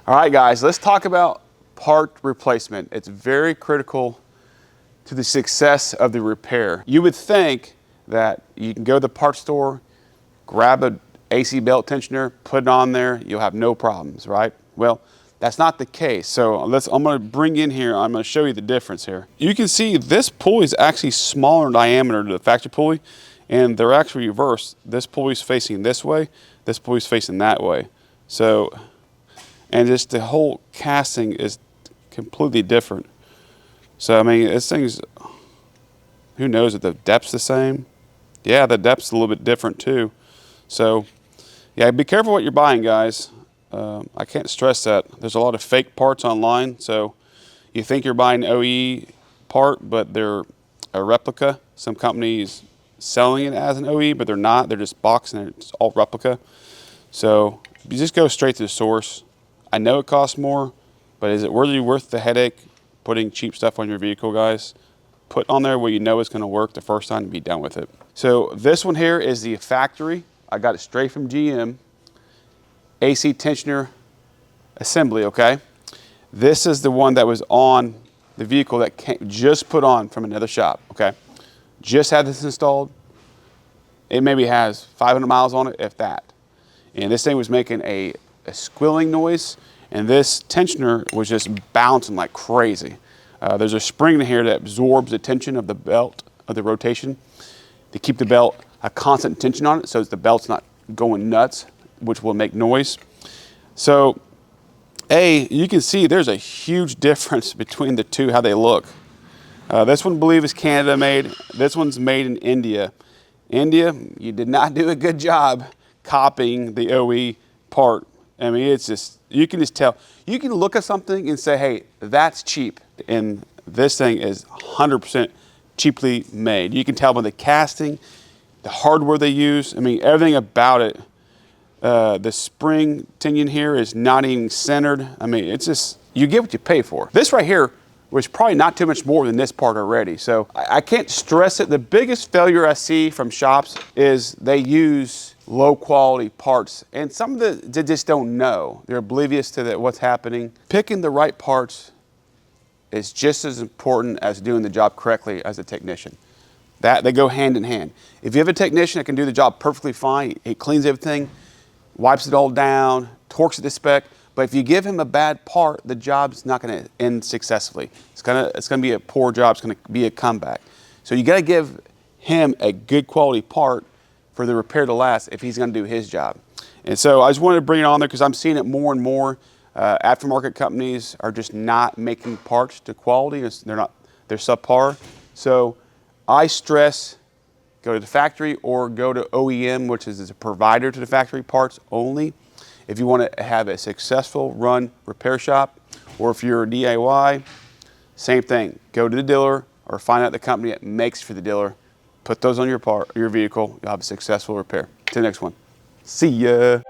All right, guys, let's talk about part replacement. It's very critical to the success of the repair. You would think that you can go to the parts store, grab an AC belt tensioner, put it on there, you'll have no problems, right? Well, that's not the case. So I'm gonna bring in here, I'm gonna show you the difference here. You can see this pulley is actually smaller in diameter than the factory pulley, and they're actually reversed. This pulley is facing this way, this pulley is facing that way. So, and just the whole casting is completely different. So, I mean, this thing's, who knows if the depth's the same? Yeah, the depth's a little bit different too. So, yeah, be careful what you're buying, guys. I can't stress that. There's a lot of fake parts online, so you think you're buying an OE part, but they're a replica. Some companies selling it as an OE, but they're not. They're just boxing it. It's all replica. So you just go straight to the source. I know it costs more, but is it really worth the headache putting cheap stuff on your vehicle, guys? Put on there what you know is going to work the first time and be done with it. So this one here is the factory. I got it straight from GM. AC tensioner assembly, okay? This is the one that was on the vehicle that just put on from another shop, okay? Just had this installed. It maybe has 500 miles on it, if that. And this thing was making a squealing noise, and this tensioner was just bouncing like crazy. There's a spring in here that absorbs the tension of the belt, of the rotation, to keep the belt a constant tension on it so the belt's not going nuts, which will make noise. So, you can see there's a huge difference between the two, how they look. This one, I believe, is Canada made. This one's made in India. India, you did not do a good job copying the OE part. I mean, it's just, you can just tell. You can look at something and say, hey, that's cheap. And this thing is 100% cheaply made. You can tell by the casting, the hardware they use. I mean, everything about it. The spring tinion here is not even centered. I mean, it's just, you get what you pay for. This right here was probably not too much more than this part already. So I can't stress it. The biggest failure I see from shops is they use low quality parts, and some of they just don't know. They're oblivious to what's happening. Picking the right parts is just as important as doing the job correctly as a technician. They go hand in hand. If you have a technician that can do the job perfectly fine, he cleans everything, wipes it all down, torques it to spec, but if you give him a bad part, the job's not gonna end successfully. It's gonna be a poor job, it's gonna be a comeback. So you gotta give him a good quality part for the repair to last if he's gonna do his job. And so I just wanted to bring it on there because I'm seeing it more and more. Aftermarket companies are just not making parts to quality. They're subpar. So I stress, go to the factory or go to OEM, which is a provider to the factory parts only. If you want to have a successful run repair shop, or if you're a DIY, same thing. Go to the dealer or find out the company that makes for the dealer. Put those on your vehicle. You'll have a successful repair. To the next one. See ya.